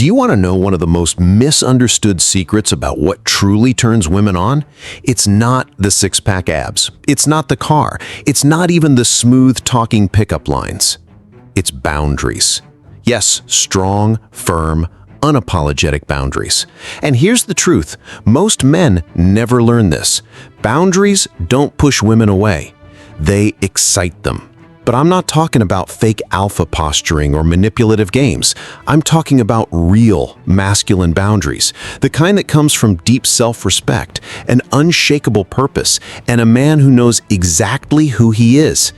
Do you want to know one of the most misunderstood secrets about what truly turns women on? It's not the six-pack abs. It's not the car. It's not even the smooth-talking pickup lines. It's boundaries. Yes, strong, firm, unapologetic boundaries. And here's the truth. Most men never learn this. Boundaries don't push women away. They excite them. But I'm not talking about fake alpha posturing or manipulative games. I'm talking about real masculine boundaries, the kind that comes from deep self-respect, an unshakable purpose, and a man who knows exactly who he is.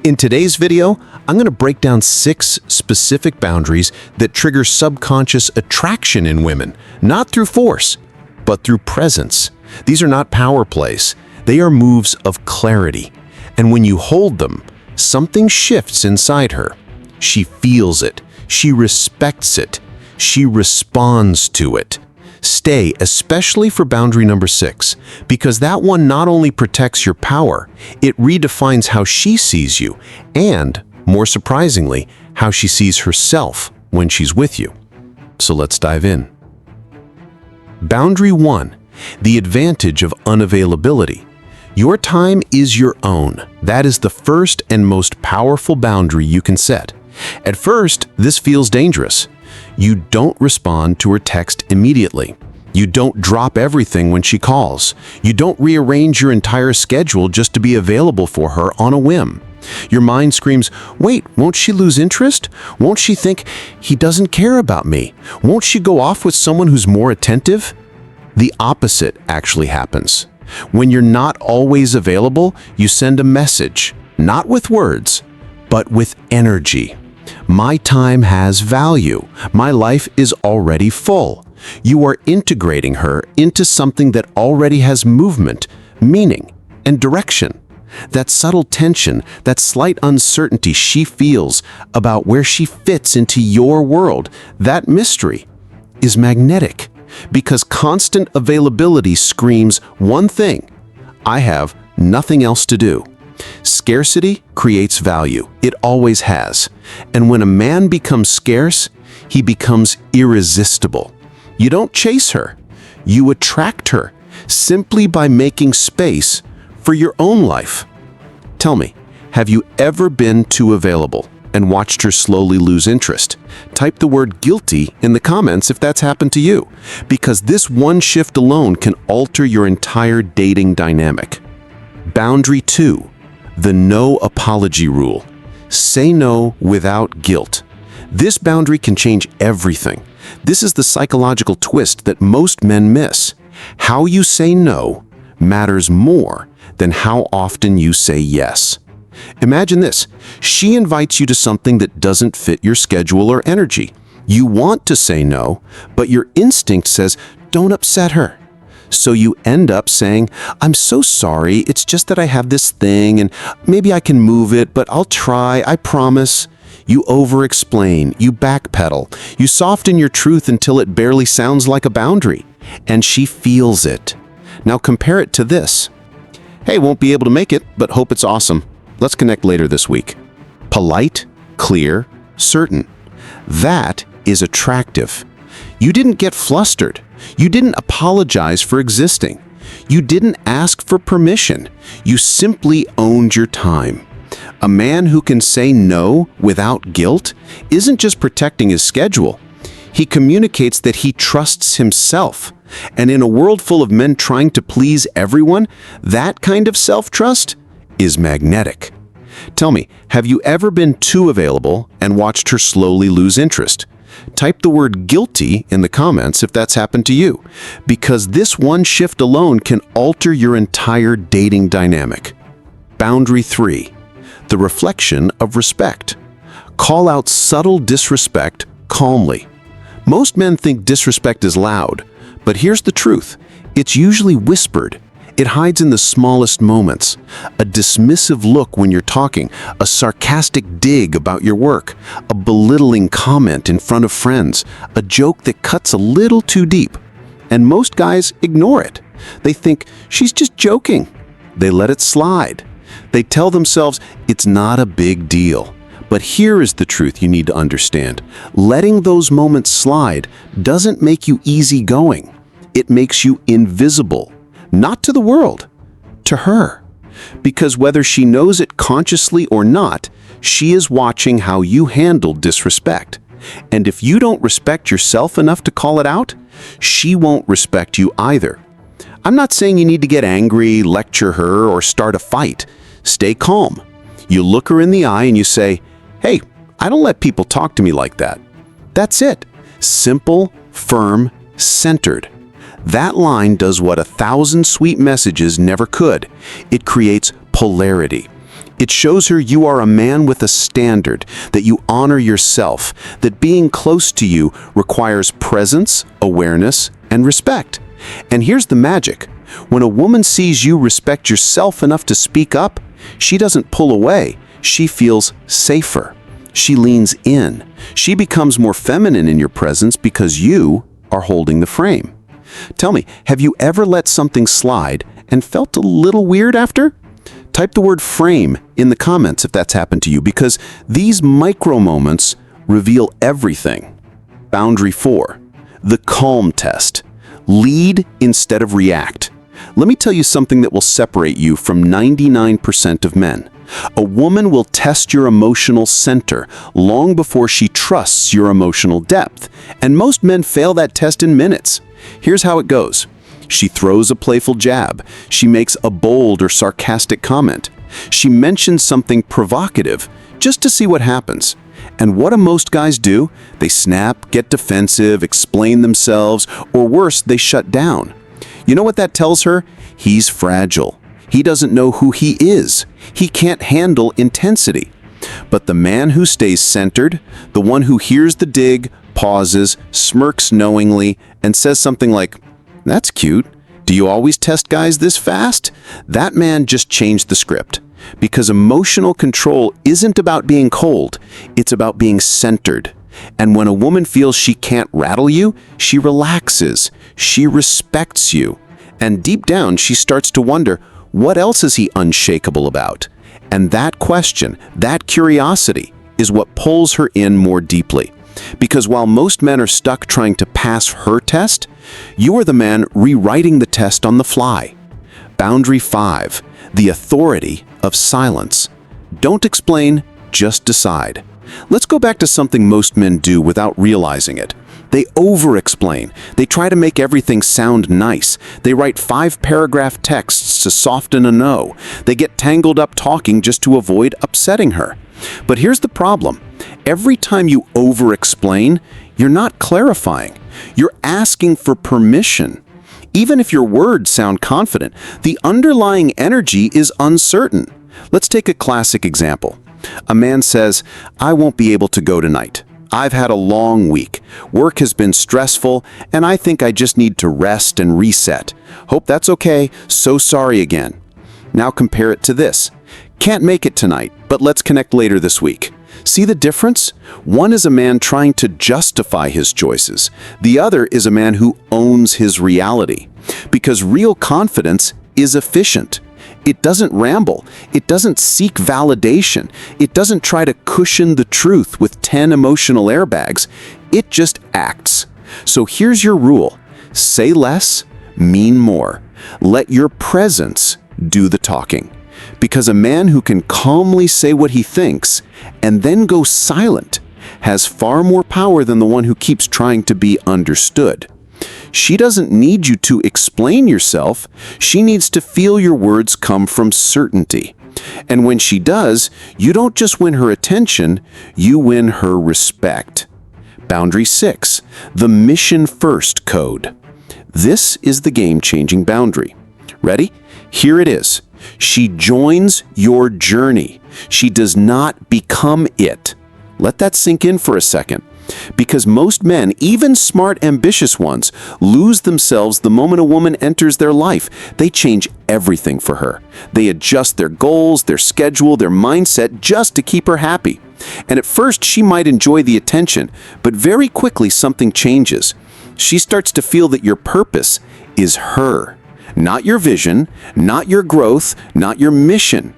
In today's video, I'm going to break down 6 specific boundaries that trigger subconscious attraction in women, not through force, but through presence. These are not power plays. They are moves of clarity. And when you hold them, something shifts inside her. She feels it. She respects it. She responds to it. Stay, especially for boundary number 6, because that one not only protects your power, it redefines how she sees you and, more surprisingly, how she sees herself when she's with you. So let's dive in. Boundary 1, the advantage of unavailability. Your time is your own. That is the first and most powerful boundary you can set. At first, this feels dangerous. You don't respond to her text immediately. You don't drop everything when she calls. You don't rearrange your entire schedule just to be available for her on a whim. Your mind screams, wait, won't she lose interest? Won't she think he doesn't care about me? Won't she go off with someone who's more attentive? The opposite actually happens. When you're not always available, you send a message, not with words, but with energy. My time has value. My life is already full. You are integrating her into something that already has movement, meaning, and direction. That subtle tension, that slight uncertainty she feels about where she fits into your world, that mystery is magnetic. Because constant availability screams one thing: I have nothing else to do. Scarcity creates value. It always has. And when a man becomes scarce, he becomes irresistible. You don't chase her. You attract her simply by making space for your own life. Tell me, have you ever been too available and watched her slowly lose interest? Type the word guilty in the comments if that's happened to you, because this one shift alone can alter your entire dating dynamic. Boundary 2, the no apology rule. Say no without guilt. This boundary can change everything. This is the psychological twist that most men miss. How you say no matters more than how often you say yes. Imagine this. She invites you to something that doesn't fit your schedule or energy. You want to say no, but your instinct says, don't upset her. So you end up saying, I'm so sorry, it's just that I have this thing and maybe I can move it, but I'll try, I promise. You over-explain, you backpedal, you soften your truth until it barely sounds like a boundary, and she feels it. Now compare it to this. Hey, won't be able to make it, but hope it's awesome. Let's connect later this week. Polite, clear, certain. That is attractive. You didn't get flustered. You didn't apologize for existing. You didn't ask for permission. You simply owned your time. A man who can say no without guilt isn't just protecting his schedule. He communicates that he trusts himself. And in a world full of men trying to please everyone, that kind of self-trust is magnetic. Tell me, have you ever been too available and watched her slowly lose interest? Type the word guilty in the comments if that's happened to you, because this one shift alone can alter your entire dating dynamic. Boundary 3, the reflection of respect. Call out subtle disrespect calmly. Most men think disrespect is loud, but here's the truth. It's usually whispered. It hides in the smallest moments. A dismissive look when you're talking, a sarcastic dig about your work, a belittling comment in front of friends, a joke that cuts a little too deep. And most guys ignore it. They think, she's just joking. They let it slide. They tell themselves, it's not a big deal. But here is the truth you need to understand. Letting those moments slide doesn't make you easygoing. It makes you invisible, not to the world, to her. Because whether she knows it consciously or not, she is watching how you handle disrespect. And if you don't respect yourself enough to call it out, she won't respect you either. I'm not saying you need to get angry, lecture her, or start a fight. Stay calm. You look her in the eye and you say, "Hey, I don't let people talk to me like that." That's it. Simple, firm, centered. That line does what 1,000 sweet messages never could. It creates polarity. It shows her you are a man with a standard, that you honor yourself, that being close to you requires presence, awareness, and respect. And here's the magic. When a woman sees you respect yourself enough to speak up, she doesn't pull away. She feels safer. She leans in. She becomes more feminine in your presence because you are holding the frame. Tell me, have you ever let something slide and felt a little weird after? Type the word frame in the comments if that's happened to you, because these micro moments reveal everything. Boundary 4, the calm test. Lead instead of react. Let me tell you something that will separate you from 99% of men. A woman will test your emotional center long before she trusts your emotional depth, and most men fail that test in minutes. Here's how it goes. She throws a playful jab. She makes a bold or sarcastic comment. She mentions something provocative just to see what happens. And what do most guys do? They snap, get defensive, explain themselves, or worse, they shut down. You know what that tells her? He's fragile. He doesn't know who he is. He can't handle intensity. But the man who stays centered, the one who hears the dig, pauses, smirks knowingly, and says something like, "That's cute. Do you always test guys this fast?" That man just changed the script. Because emotional control isn't about being cold, it's about being centered. And when a woman feels she can't rattle you, she relaxes, she respects you. And deep down, she starts to wonder, what else is he unshakable about? And that question, that curiosity, is what pulls her in more deeply. Because while most men are stuck trying to pass her test, you are the man rewriting the test on the fly. Boundary 5, the authority of silence. Don't explain, just decide. Let's go back to something most men do without realizing it. They over-explain. They try to make everything sound nice. They write 5-paragraph texts to soften a no. They get tangled up talking just to avoid upsetting her. But here's the problem. Every time you over-explain, you're not clarifying. You're asking for permission. Even if your words sound confident, the underlying energy is uncertain. Let's take a classic example. A man says, "I won't be able to go tonight. I've had a long week. Work has been stressful, and I think I just need to rest and reset. Hope that's okay. So sorry again." Now compare it to this. "Can't make it tonight, but let's connect later this week." See the difference? One is a man trying to justify his choices. The other is a man who owns his reality. Because real confidence is efficient. It doesn't ramble. It doesn't seek validation. It doesn't try to cushion the truth with 10 emotional airbags. It just acts. So here's your rule. Say less, mean more. Let your presence do the talking. Because a man who can calmly say what he thinks and then go silent has far more power than the one who keeps trying to be understood. She doesn't need you to explain yourself. She needs to feel your words come from certainty. And when she does, you don't just win her attention, you win her respect. Boundary 6, the mission first code. This is the game-changing boundary. Ready? Here it is. She joins your journey. She does not become it. Let that sink in for a second. Because most men, even smart, ambitious ones, lose themselves the moment a woman enters their life. They change everything for her. They adjust their goals, their schedule, their mindset just to keep her happy. And at first, she might enjoy the attention, but very quickly something changes. She starts to feel that your purpose is her. Not your vision, not your growth, not your mission.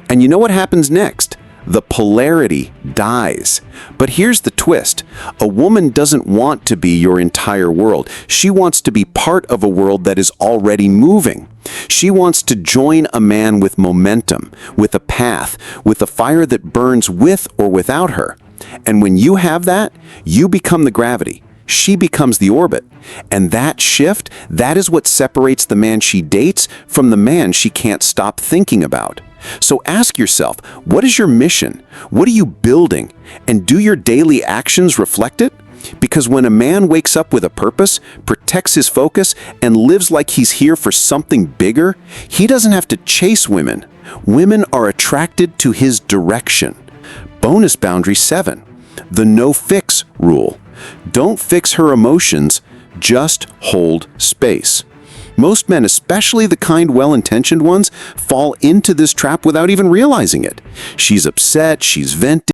And you know what happens next? The polarity dies. But here's the twist. A woman doesn't want to be your entire world. She wants to be part of a world that is already moving. She wants to join a man with momentum, with a path, with a fire that burns with or without her. And when you have that, you become the gravity. She becomes the orbit. And that shift, that is what separates the man she dates from the man she can't stop thinking about. So ask yourself, what is your mission? What are you building? And do your daily actions reflect it? Because when a man wakes up with a purpose, protects his focus, and lives like he's here for something bigger, he doesn't have to chase women. Women are attracted to his direction. Bonus boundary 7, the no-fix rule. Don't fix her emotions, just hold space. Most men, especially the kind well-intentioned ones, fall into this trap without even realizing it. She's upset, she's venting,